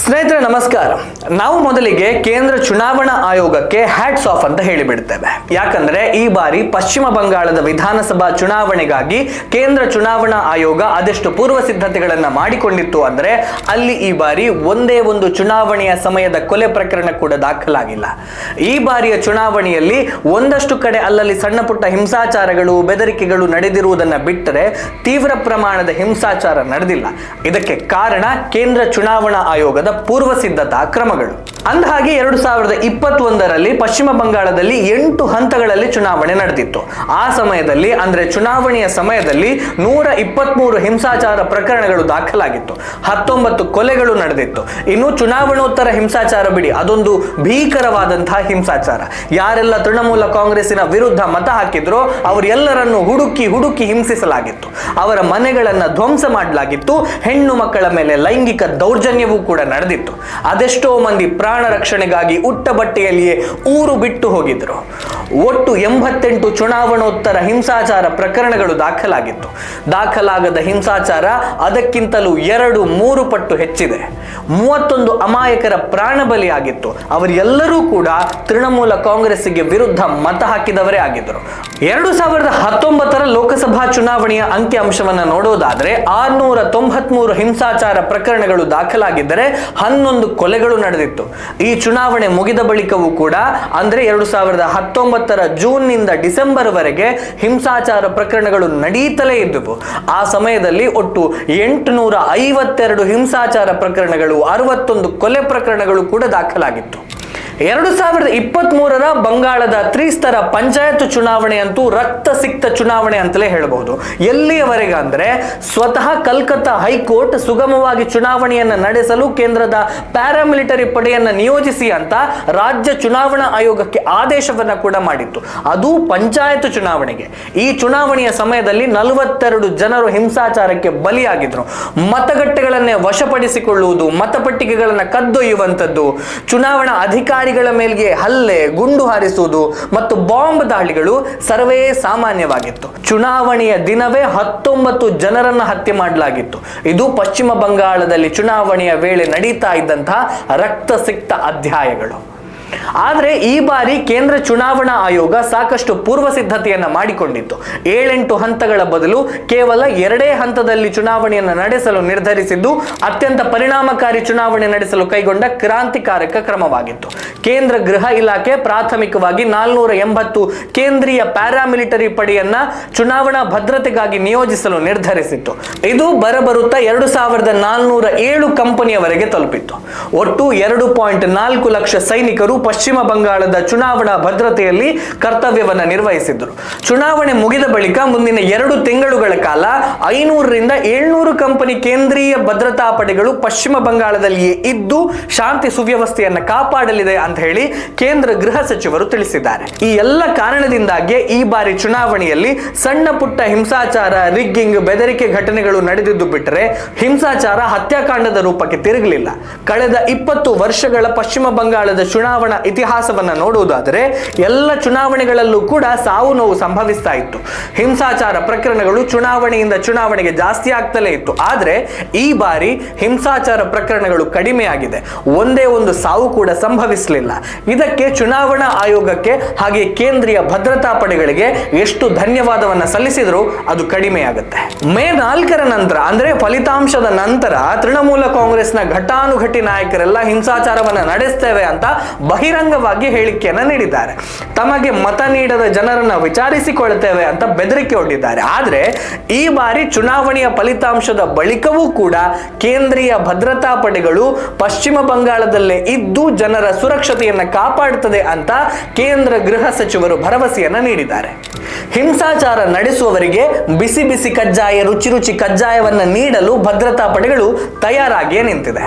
ಸ್ನೇಹಿತರೆ ನಮಸ್ಕಾರ. ನಾವು ಮೊದಲಿಗೆ ಕೇಂದ್ರ ಚುನಾವಣಾ ಆಯೋಗಕ್ಕೆ ಹ್ಯಾಟ್ಸ್ ಆಫ್ ಅಂತ ಹೇಳಿಬಿಡ್ತೇವೆ. ಯಾಕಂದ್ರೆ ಈ ಬಾರಿ ಪಶ್ಚಿಮ ಬಂಗಾಳದ ವಿಧಾನಸಭಾ ಚುನಾವಣೆಗಾಗಿ ಕೇಂದ್ರ ಚುನಾವಣಾ ಆಯೋಗ ಅದೆಷ್ಟು ಪೂರ್ವ ಸಿದ್ಧತೆಗಳನ್ನ ಮಾಡಿಕೊಂಡಿತ್ತು ಅಂದ್ರೆ ಅಲ್ಲಿ ಈ ಬಾರಿ ಒಂದೇ ಒಂದು ಚುನಾವಣೆಯ ಸಮಯದ ಕೊಲೆ ಪ್ರಕರಣ ಕೂಡ ದಾಖಲಾಗಿಲ್ಲ. ಈ ಬಾರಿಯ ಚುನಾವಣೆಯಲ್ಲಿ ಒಂದಷ್ಟು ಕಡೆ ಅಲ್ಲಲ್ಲಿ ಸಣ್ಣ ಪುಟ್ಟ ಹಿಂಸಾಚಾರಗಳು, ಬೆದರಿಕೆಗಳು ನಡೆದಿರುವುದನ್ನ ಬಿಟ್ಟರೆ ತೀವ್ರ ಪ್ರಮಾಣದ ಹಿಂಸಾಚಾರ ನಡೆದಿಲ್ಲ. ಇದಕ್ಕೆ ಕಾರಣ ಕೇಂದ್ರ ಚುನಾವಣಾ ಆಯೋಗದ ಪೂರ್ವ ಸಿದ್ಧತಾ ಕ್ರಮಗಳು. ಅಂದಹಾಗೆ 2021ರಲ್ಲಿ ಪಶ್ಚಿಮ ಬಂಗಾಳದಲ್ಲಿ 8 ಹಂತಗಳಲ್ಲಿ ಚುನಾವಣೆ ನಡೆದಿತ್ತು. ಆ ಸಮಯದಲ್ಲಿ ಅಂದ್ರೆ ಚುನಾವಣೆಯ ಸಮಯದಲ್ಲಿ 123 ಹಿಂಸಾಚಾರ ಪ್ರಕರಣಗಳು ದಾಖಲಾಗಿತ್ತು. 19 ಕೊಲೆಗಳು ನಡೆದಿತ್ತು. ಇನ್ನು ಚುನಾವಣೋತ್ತರ ಹಿಂಸಾಚಾರ ಬಿಡಿ, ಅದೊಂದು ಭೀಕರವಾದಂತಹ ಹಿಂಸಾಚಾರ. ಯಾರೆಲ್ಲ ತೃಣಮೂಲ ಕಾಂಗ್ರೆಸ್ಸಿನ ವಿರುದ್ಧ ಮತ ಹಾಕಿದ್ರೋ ಅವರೆಲ್ಲರನ್ನು ಹುಡುಕಿ ಹಿಂಸಿಸಲಾಗಿತ್ತು. ಅವರ ಮನೆಗಳನ್ನ ಧ್ವಂಸ ಮಾಡಲಾಗಿತ್ತು. ಹೆಣ್ಣು ಮಕ್ಕಳ ಮೇಲೆ ಲೈಂಗಿಕ ದೌರ್ಜನ್ಯವೂ ಕೂಡ ನಡೆದಿತ್ತು. ಅದೆಷ್ಟೋ ಮಂದಿ ಪ್ರಾಣ ರಕ್ಷಣೆಗಾಗಿ ಉಟ್ಟ ಬಟ್ಟೆಯಲ್ಲಿಯೇ ಊರು ಬಿಟ್ಟು ಹೋಗಿದ್ರು. ಒಟ್ಟು 88 ಚುನಾವಣೋತ್ತರ ಹಿಂಸಾಚಾರ ಪ್ರಕರಣಗಳು ದಾಖಲಾಗಿತ್ತು. ದಾಖಲಾಗದ ಹಿಂಸಾಚಾರ ಅದಕ್ಕಿಂತಲೂ 2-3 ಪಟ್ಟು ಹೆಚ್ಚಿದೆ. 31 ಅಮಾಯಕರ ಪ್ರಾಣ ಬಲಿಯಾಗಿತ್ತು. ಅವರೆಲ್ಲರೂ ಕೂಡ ತೃಣಮೂಲ ಕಾಂಗ್ರೆಸ್ಸಿಗೆ ವಿರುದ್ಧ ಮತ ಹಾಕಿದವರೇ ಆಗಿದ್ದರು. 2019ರ ಲೋಕಸಭಾ ಚುನಾವಣೆಯ ಅಂಕಿಅಂಶವನ್ನು ನೋಡೋದಾದ್ರೆ 693 ಹಿಂಸಾಚಾರ ಪ್ರಕರಣಗಳು ದಾಖಲಾಗಿದ್ದರೆ 11 ಕೊಲೆಗಳು ನಡೆದಿತ್ತು. ಈ ಚುನಾವಣೆ ಮುಗಿದ ಬಳಿಕವೂ ಕೂಡ ಅಂದ್ರೆ 2019ರ ಜೂನ್ನಿಂದ ಡಿಸೆಂಬರ್ ವರೆಗೆ ಹಿಂಸಾಚಾರ ಪ್ರಕರಣಗಳು ನಡೀತಲೇ ಇದ್ದವು. ಆ ಸಮಯದಲ್ಲಿ ಒಟ್ಟು 852 ಹಿಂಸಾಚಾರ ಪ್ರಕರಣಗಳು, 61 ಕೊಲೆ ಪ್ರಕರಣಗಳು ಕೂಡ ದಾಖಲಾಗಿತ್ತು. 2023ರ ಬಂಗಾಳದ ತ್ರಿಸ್ತರ ಪಂಚಾಯತ್ ಚುನಾವಣೆ ಅಂತೂ ರಕ್ತಸಿಕ್ತ ಚುನಾವಣೆ ಅಂತಲೇ ಹೇಳಬಹುದು. ಎಲ್ಲಿಯವರೆಗೆ ಅಂದ್ರೆ ಸ್ವತಃ ಕಲ್ಕತ್ತಾ ಹೈಕೋರ್ಟ್ ಸುಗಮವಾಗಿ ಚುನಾವಣೆಯನ್ನು ನಡೆಸಲು ಕೇಂದ್ರದ ಪ್ಯಾರಾಮಿಲಿಟರಿ ಪಡೆಯನ್ನು ನಿಯೋಜಿಸಿ ಅಂತ ರಾಜ್ಯ ಚುನಾವಣಾ ಆಯೋಗಕ್ಕೆ ಆದೇಶವನ್ನ ಕೂಡ ಮಾಡಿತ್ತು. ಅದು ಪಂಚಾಯತ್ ಚುನಾವಣೆಗೆ. ಈ ಚುನಾವಣೆಯ ಸಮಯದಲ್ಲಿ 42 ಜನರು ಹಿಂಸಾಚಾರಕ್ಕೆ ಬಲಿಯಾಗಿದ್ರು. ಮತಗಟ್ಟೆಗಳನ್ನೇ ವಶಪಡಿಸಿಕೊಳ್ಳುವುದು, ಮತಪಟ್ಟಿಗೆಗಳನ್ನು ಕದ್ದೊಯ್ಯುವಂಥದ್ದು, ಚುನಾವಣಾ ಅಧಿಕಾರಿಗಳ ಮೇಲ್ಗೆ ಹಲ್ಲೆ, ಗುಂಡು ಹಾರಿಸುವುದು ಮತ್ತು ಬಾಂಬ್ ದಾಳಿಗಳು ಸರ್ವೇ ಸಾಮಾನ್ಯವಾಗಿತ್ತು. ಚುನಾವಣೆಯ ದಿನವೇ 19 ಜನರನ್ನು ಹತ್ಯೆ ಮಾಡಲಾಗಿತ್ತು. ಇದು ಪಶ್ಚಿಮ ಬಂಗಾಳದಲ್ಲಿ ಚುನಾವಣೆಯ ವೇಳೆ ನಡೀತಾ ಇದ್ದಂತಹ ರಕ್ತಸಿಕ್ತ ಅಧ್ಯಾಯಗಳು. ಆದರೆ ಈ ಬಾರಿ ಕೇಂದ್ರ ಚುನಾವಣಾ ಆಯೋಗ ಸಾಕಷ್ಟು ಪೂರ್ವ ಸಿದ್ಧತೆಯನ್ನ ಮಾಡಿಕೊಂಡಿತ್ತು. 7-8 ಹಂತಗಳ ಬದಲು ಕೇವಲ 2 ಹಂತದಲ್ಲಿ ಚುನಾವಣೆಯನ್ನು ನಡೆಸಲು ನಿರ್ಧರಿಸಿದ್ದು ಅತ್ಯಂತ ಪರಿಣಾಮಕಾರಿ ಚುನಾವಣೆ ನಡೆಸಲು ಕೈಗೊಂಡ ಕ್ರಾಂತಿಕಾರಕ ಕ್ರಮವಾಗಿತ್ತು. ಕೇಂದ್ರ ಗೃಹ ಇಲಾಖೆ ಪ್ರಾಥಮಿಕವಾಗಿ 480 ಕೇಂದ್ರೀಯ ಪ್ಯಾರಾಮಿಲಿಟರಿ ಪಡೆಯನ್ನ ಚುನಾವಣಾ ಭದ್ರತೆಗಾಗಿ ನಿಯೋಜಿಸಲು ನಿರ್ಧರಿಸಿತ್ತು. ಇದು ಬರಬರುತ್ತಾ 2407 ಕಂಪನಿಯವರೆಗೆ ತಲುಪಿತ್ತು. ಒಟ್ಟು 2.4 ಲಕ್ಷ ಸೈನಿಕರು ಪಶ್ಚಿಮ ಬಂಗಾಳದ ಚುನಾವಣಾ ಭದ್ರತೆಯಲ್ಲಿ ಕರ್ತವ್ಯವನ್ನ ನಿರ್ವಹಿಸಿದ್ರು. ಚುನಾವಣೆ ಮುಗಿದ ಬಳಿಕ ಮುಂದಿನ 2 ತಿಂಗಳುಗಳ ಕಾಲ 500ರಿಂದ 700 ಕಂಪನಿ ಕೇಂದ್ರೀಯ ಭದ್ರತಾ ಪಡೆಗಳು ಪಶ್ಚಿಮ ಬಂಗಾಳದಲ್ಲಿಯೇ ಇದ್ದು ಶಾಂತಿ ಸುವ್ಯವಸ್ಥೆಯನ್ನು ಕಾಪಾಡಲಿದೆ ಅಂತ ಹೇಳಿ ಕೇಂದ್ರ ಗೃಹ ಸಚಿವರು ತಿಳಿಸಿದ್ದಾರೆ. ಈ ಎಲ್ಲ ಕಾರಣದಿಂದಾಗಿ ಈ ಬಾರಿ ಚುನಾವಣೆಯಲ್ಲಿ ಸಣ್ಣ ಪುಟ್ಟ ಹಿಂಸಾಚಾರ, ರಿಗ್ಗಿಂಗ್, ಬೆದರಿಕೆ ಘಟನೆಗಳು ನಡೆದಿದ್ದು ಬಿಟ್ಟರೆ ಹಿಂಸಾಚಾರ ಹತ್ಯಾಕಾಂಡದ ರೂಪಕ್ಕೆ ತಿರುಗಲಿಲ್ಲ. ಕಳೆದ 20 ವರ್ಷಗಳ ಪಶ್ಚಿಮ ಬಂಗಾಳದ ಚುನಾವಣಾ ಇತಿಹಾಸವನ್ನ ನೋಡುವುದಾದರೆ ಎಲ್ಲ ಚುನಾವಣೆಗಳಲ್ಲೂ ಕೂಡ ಸಾವು ನೋವು ಸಂಭವಿಸ್ತಾ ಇತ್ತು. ಹಿಂಸಾಚಾರ ಪ್ರಕರಣಗಳು ಚುನಾವಣೆಯಿಂದ ಚುನಾವಣೆಗೆ ಜಾಸ್ತಿ ಆಗ್ತಲೇ ಇತ್ತು. ಆದ್ರೆ ಈ ಬಾರಿ ಹಿಂಸಾಚಾರ ಪ್ರಕರಣಗಳು ಕಡಿಮೆಯಾಗಿದೆ. ಒಂದೇ ಒಂದು ಸಾವು ಕೂಡ ಸಂಭವಿಸಲಿಲ್ಲ. ಇದಕ್ಕೆ ಚುನಾವಣಾ ಆಯೋಗಕ್ಕೆ ಹಾಗೆ ಕೇಂದ್ರೀಯ ಭದ್ರತಾ ಪಡೆಗಳಿಗೆ ಎಷ್ಟು ಧನ್ಯವಾದವನ್ನ ಸಲ್ಲಿಸಿದ್ರು ಅದು ಕಡಿಮೆಯಾಗುತ್ತೆ. ಮೇ 4ರ ನಂತರ ಅಂದ್ರೆ ಫಲಿತಾಂಶದ ನಂತರ ತೃಣಮೂಲ ಕಾಂಗ್ರೆಸ್ನ ಘಟಾನುಘಟಿ ನಾಯಕರೆಲ್ಲ ಹಿಂಸಾಚಾರವನ್ನ ನಡೆಸ್ತೇವೆ ಅಂತ ಬಹಿರಂಗವಾಗಿ ಹೇಳಿಕೆಯನ್ನ ನೀಡಿದ್ದಾರೆ. ತಮಗೆ ಮತ ನೀಡದ ಜನರನ್ನ ವಿಚಾರಿಸಿಕೊಳ್ಳುತ್ತೇವೆ ಅಂತ ಬೆದರಿಕೆ ಒಡ್ಡಿದ್ದಾರೆ. ಆದ್ರೆ ಈ ಬಾರಿ ಚುನಾವಣೆಯ ಫಲಿತಾಂಶದ ಬಳಿಕವೂ ಕೂಡ ಕೇಂದ್ರೀಯ ಭದ್ರತಾ ಪಡೆಗಳು ಪಶ್ಚಿಮ ಬಂಗಾಳದಲ್ಲೇ ಇದ್ದು ಜನರ ಸುರಕ್ಷತೆಯನ್ನ ಕಾಪಾಡುತ್ತದೆ ಅಂತ ಕೇಂದ್ರ ಗೃಹ ಸಚಿವರು ಭರವಸೆಯನ್ನ ನೀಡಿದ್ದಾರೆ. ಹಿಂಸಾಚಾರ ನಡೆಸುವವರಿಗೆ ಬಿಸಿ ಬಿಸಿ ಕಜ್ಜಾಯ, ರುಚಿ ರುಚಿ ಕಜ್ಜಾಯವನ್ನ ನೀಡಲು ಭದ್ರತಾ ಪಡೆಗಳು ತಯಾರಾಗಿಯೇ ನಿಂತಿದೆ.